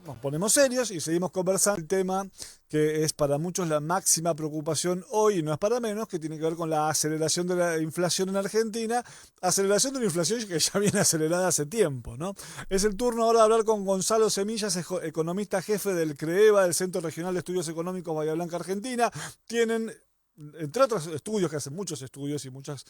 nos ponemos serios y seguimos conversando el tema que es para muchos la máxima preocupación hoy, y no es para menos, que tiene que ver con la aceleración de la inflación en Argentina, aceleración de una inflación que ya viene acelerada hace tiempo, ¿no? Es el turno ahora de hablar con Gonzalo Semillas, economista jefe del CREEVA, del Centro Regional de Estudios Económicos Bahía Blanca, Argentina. Tienen, entre otros estudios, que hacen muchos estudios y muchos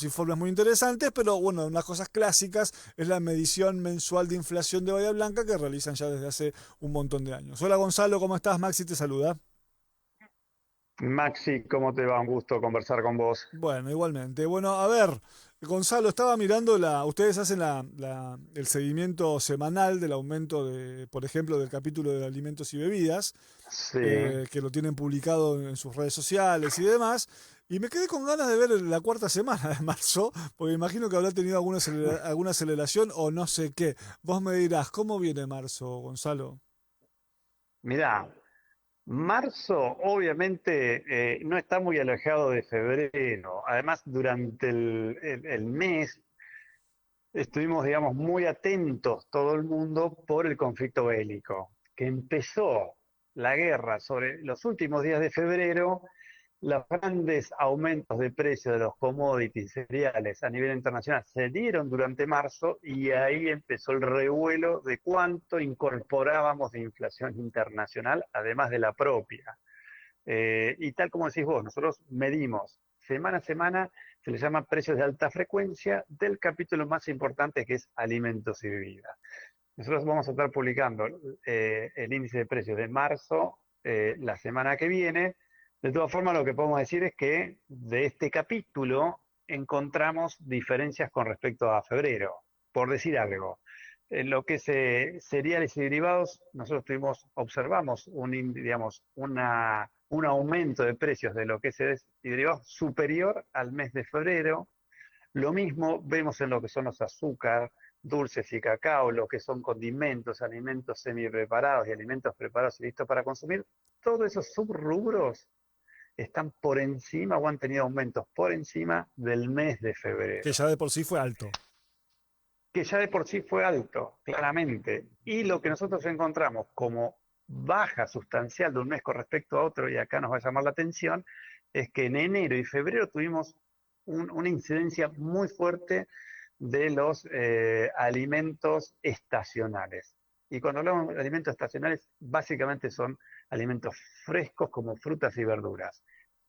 informes muy interesantes, pero bueno, unas cosas clásicas es la medición mensual de inflación de Bahía Blanca que realizan ya desde hace un montón de años. Hola Gonzalo, ¿cómo estás? Maxi te saluda. Maxi, ¿cómo te va? Un gusto conversar con vos. Bueno, igualmente. Bueno, a ver, Gonzalo, estaba mirando ustedes hacen el seguimiento semanal del aumento de, por ejemplo, del capítulo de alimentos y bebidas, Sí, que lo tienen publicado en sus redes sociales y demás. Y me quedé con ganas de ver la cuarta semana de marzo, porque imagino que habrá tenido alguna aceleración o no sé qué. Vos me dirás, ¿cómo viene marzo, Gonzalo? mirá, marzo obviamente no está muy alejado de febrero. Además, durante el mes estuvimos, digamos, muy atentos todo el mundo por el conflicto bélico, que empezó la guerra sobre los últimos días de febrero. Los grandes aumentos de precios de los commodities cereales a nivel internacional se dieron durante marzo y ahí empezó el revuelo de cuánto incorporábamos de inflación internacional, además de la propia. Y tal como decís vos, nosotros medimos semana a semana, se le llama precios de alta frecuencia del capítulo más importante que es alimentos y bebidas. Nosotros vamos a estar publicando el índice de precios de marzo la semana que viene. De todas formas, lo que podemos decir es que de este capítulo encontramos diferencias con respecto a febrero. Por decir algo, en lo que es cereales y derivados, nosotros observamos digamos, un aumento de precios de lo que es cereales y derivados superior al mes de febrero. Lo mismo vemos en lo que son los azúcar, dulces y cacao, lo que son condimentos, alimentos semi-preparados y alimentos preparados y listos para consumir. Todos esos subrubros están por encima o han tenido aumentos por encima del mes de Que febrero, ya de por sí fue alto. que ya de por sí fue alto, claramente. Y lo que nosotros encontramos como baja sustancial de un mes con respecto a otro, y acá nos va a llamar la atención, es que en enero y febrero tuvimos una incidencia muy fuerte de los alimentos estacionales. Y cuando hablamos de alimentos estacionales, básicamente son alimentos frescos como frutas y verduras.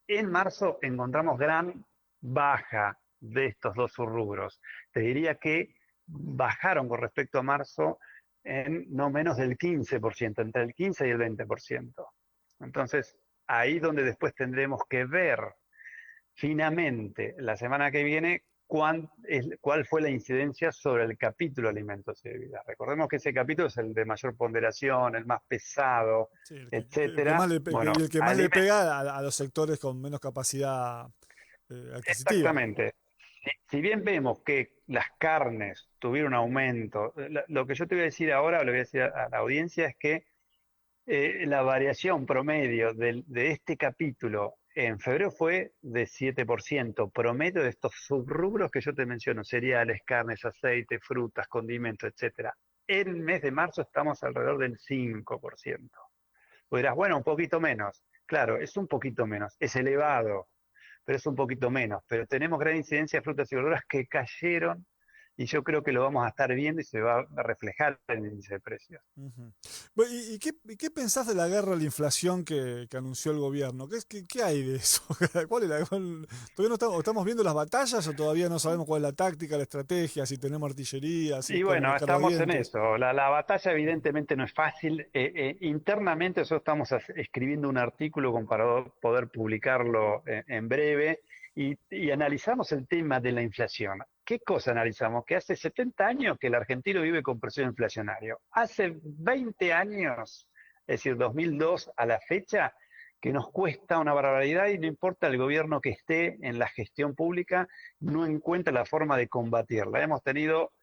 En marzo encontramos gran baja de estos dos subrubros. Te diría que bajaron con respecto a marzo en no menos del 15%, entre el 15 y el 20%. Entonces, ahí donde después tendremos que ver finamente la semana que viene cuál fue la incidencia sobre el capítulo alimentos y bebidas. Recordemos que ese capítulo es el de mayor ponderación, el más pesado, Sí, el que etcétera. más Bueno, y el que más le alimentos. pega a los sectores con menos capacidad adquisitiva. Exactamente. Si bien vemos que las carnes tuvieron aumento, lo que yo te voy a decir ahora, lo que voy a decir a la audiencia es que la variación promedio de este capítulo en febrero fue de 7%, promedio de estos subrubros que yo te menciono, cereales, carnes, aceite, frutas, condimentos, etcétera. En el mes de marzo estamos alrededor del 5%. Pues dirás, bueno, un poquito menos. Claro, es un poquito menos, es elevado, pero es un poquito menos. Pero tenemos gran incidencia de frutas y verduras que cayeron y yo creo que lo vamos a estar viendo y se va a reflejar en el índice de precios. Ujú. Bueno, ¿y qué pensás de la guerra a la inflación que anunció el gobierno? ¿Qué hay de eso? ¿Cuál es ¿Todavía no estamos viendo las batallas o todavía no sabemos cuál es la táctica, la estrategia, si tenemos artillería, si Y con bueno, estamos en cargadientes? eso. La batalla evidentemente no es fácil. Internamente nosotros estamos escribiendo un artículo para poder publicarlo en breve y analizamos el tema de la inflación. ¿Qué cosa analizamos? Que hace 70 años que el argentino vive con presión inflacionaria. Hace 20 años, es decir, 2002 a la fecha, que nos cuesta una barbaridad y no importa el gobierno que esté en la gestión pública, no encuentra la forma de combatirla. Hemos tenido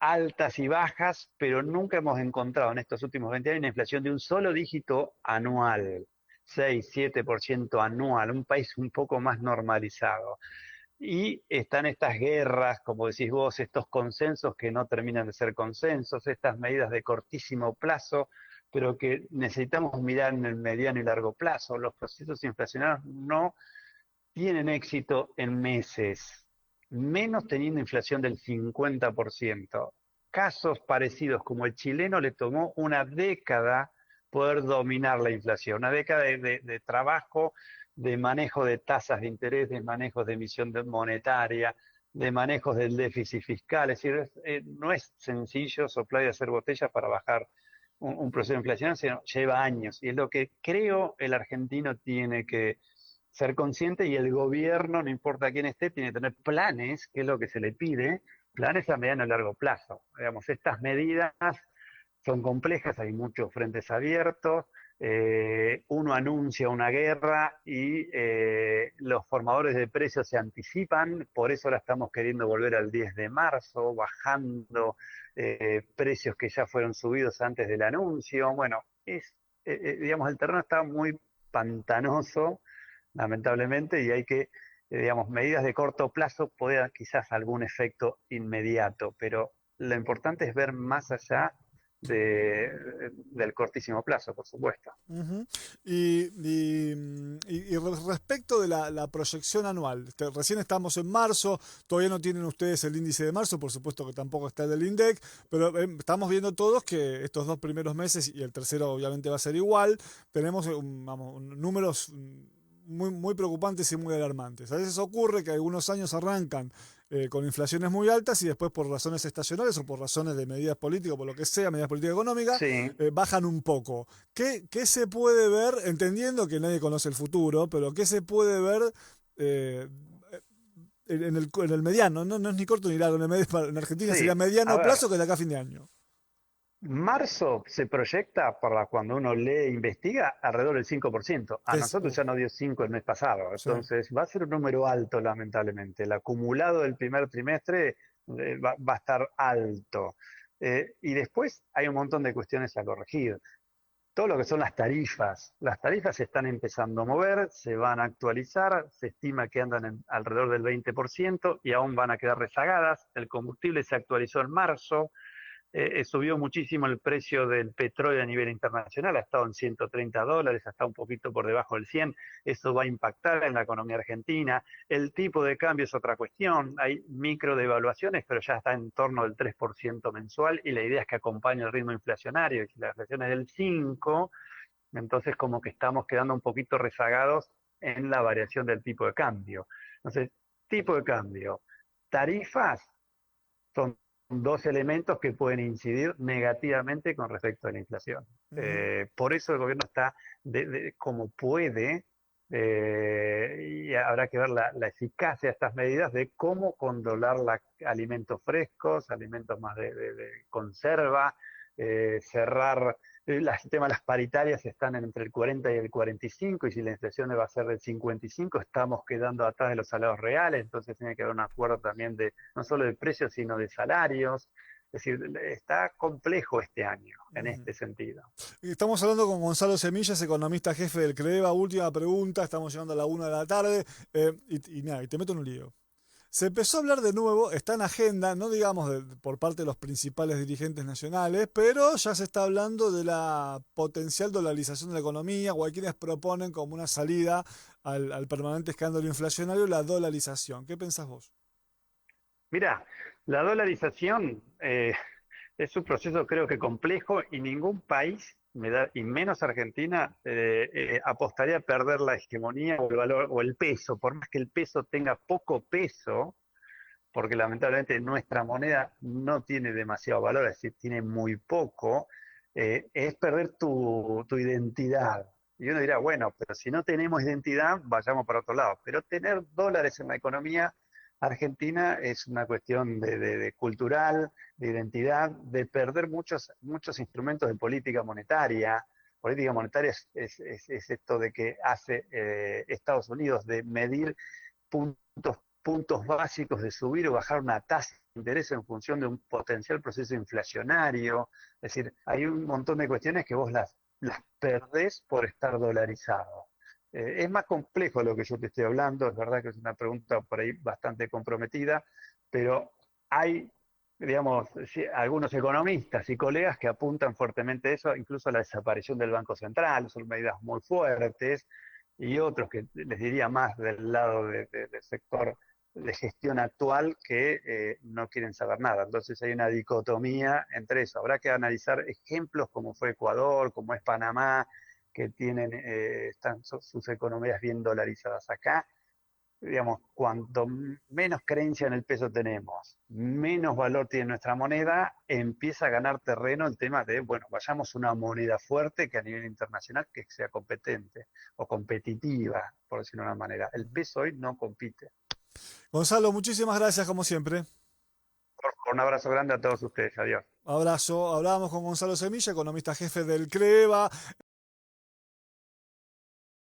altas y bajas, pero nunca hemos encontrado en estos últimos 20 años una inflación de un solo dígito anual, 6, 7% anual, un país un poco más normalizado. Y están estas guerras, como decís vos, estos consensos que no terminan de ser consensos, estas medidas de cortísimo plazo, pero que necesitamos mirar en el mediano y largo plazo. Los procesos inflacionarios no tienen éxito en meses, menos teniendo inflación del 50%. Casos parecidos como el chileno le tomó una década poder dominar la inflación, una década de trabajo, de manejo de tasas de interés, de manejo de emisión monetaria, de manejos del déficit fiscal. Es decir, no es sencillo soplar y hacer botellas para bajar un proceso de inflación, sino lleva años. Y es lo que creo el argentino tiene que ser consciente, y el gobierno, no importa quién esté, tiene que tener planes, que es lo que se le pide, planes a mediano y largo plazo. Digamos, estas medidas son complejas, hay muchos frentes abiertos, uno anuncia una guerra y los formadores de precios se anticipan, por eso la estamos queriendo volver al 10 de marzo, bajando precios que ya fueron subidos antes del anuncio. Bueno, digamos, el terreno está muy pantanoso, lamentablemente, y hay que, digamos, medidas de corto plazo puede dar quizás algún efecto inmediato, pero lo importante es ver más allá del cortísimo plazo, por supuesto. Ujú. Respecto de la proyección anual, recién estamos en marzo, todavía no tienen ustedes el índice de marzo, por supuesto que tampoco está el del INDEC, pero estamos viendo todos que estos dos primeros meses y el tercero obviamente va a ser igual, tenemos vamos, números muy preocupantes y muy alarmantes. A veces ocurre que algunos años arrancan con inflaciones muy altas y después por razones estacionales o por razones de medidas políticas, por lo que sea, medidas políticas económicas, Sí, bajan un poco. ¿Qué se puede ver, entendiendo que nadie conoce el futuro, pero qué se puede ver eh, en el mediano? No es ni corto ni largo, en Argentina sería sí. A mediano ver, plazo que de acá a fin de año. marzo se proyecta, para cuando uno lee e investiga, alrededor del 5%. A nosotros ya nos dio 5 el mes pasado, Sí. entonces va a ser un número alto, lamentablemente. El acumulado del primer trimestre va a estar alto. Y después hay un montón de cuestiones a corregir. Todo lo que son las tarifas se están empezando a mover, se van a actualizar, se estima que andan alrededor del 20% y aún van a quedar rezagadas. El combustible se actualizó en marzo. Subió muchísimo el precio del petróleo a nivel internacional, ha estado en $130, está un poquito por debajo del 100. Eso va a impactar en la economía argentina. El tipo de cambio es otra cuestión, hay micro devaluaciones, pero ya está en torno del 3% mensual, y la idea es que acompañe el ritmo inflacionario, y si la inflación es del 5%, entonces como que estamos quedando un poquito rezagados en la variación del tipo de cambio. Entonces, tipo de cambio, tarifas, son dos elementos que pueden incidir negativamente con respecto a la inflación. Ujú. Por eso el gobierno está como puede, y habrá que ver la eficacia de estas medidas de cómo controlar alimentos frescos, alimentos más de conserva, cerrar. El tema de las paritarias están entre el 40 y el 45, y si la inflación va a ser del 55, estamos quedando atrás de los salarios reales, entonces tiene que haber un acuerdo también de no solo de precios, sino de salarios. Es decir, está complejo este año en Ujú. este sentido. Estamos hablando con Gonzalo Semillas, economista jefe del CREVA. Última pregunta, estamos llegando a la 1 de la tarde nada, y te meto en un lío. Se empezó a hablar de nuevo, está en agenda, no digamos por parte de los principales dirigentes nacionales, pero ya se está hablando de la potencial dolarización de la economía, o hay quienes proponen como una salida al permanente escándalo inflacionario la dolarización. ¿Qué pensás vos? Mira, la dolarización es un proceso, creo que complejo, y ningún país, y menos Argentina, apostaría a perder la hegemonía o el valor o el peso, por más que el peso tenga poco peso, porque lamentablemente nuestra moneda no tiene demasiado valor, es decir, tiene muy poco. Es perder tu identidad. Y uno dirá, bueno, pero si no tenemos identidad, vayamos para otro lado. Pero tener dólares en la economía argentina es una cuestión de cultural, de identidad, de perder muchos instrumentos de política monetaria. Política monetaria es esto de que hace Estados Unidos, de medir puntos básicos, de subir o bajar una tasa de interés en función de un potencial proceso inflacionario. Es decir, hay un montón de cuestiones que vos las perdés por estar dolarizado. Es más complejo lo que yo te estoy hablando, es verdad que es una pregunta por ahí bastante comprometida, pero hay, digamos, sí, algunos economistas y colegas que apuntan fuertemente a eso, incluso a la desaparición del Banco Central, son medidas muy fuertes, y otros que les diría más del lado del sector de gestión actual que no quieren saber nada. Entonces hay una dicotomía entre eso. Habrá que analizar ejemplos como fue Ecuador, como es Panamá, que tienen están sus economías bien dolarizadas acá. Digamos, cuanto menos creencia en el peso tenemos, menos valor tiene nuestra moneda, empieza a ganar terreno el tema de, bueno, vayamos a una moneda fuerte que a nivel internacional que sea competente o competitiva, por decirlo de una manera. El peso hoy no compite. Gonzalo, muchísimas gracias como siempre. Un abrazo grande a todos ustedes. Adiós. Abrazo. Hablábamos con Gonzalo Semilla, economista jefe del CREVA.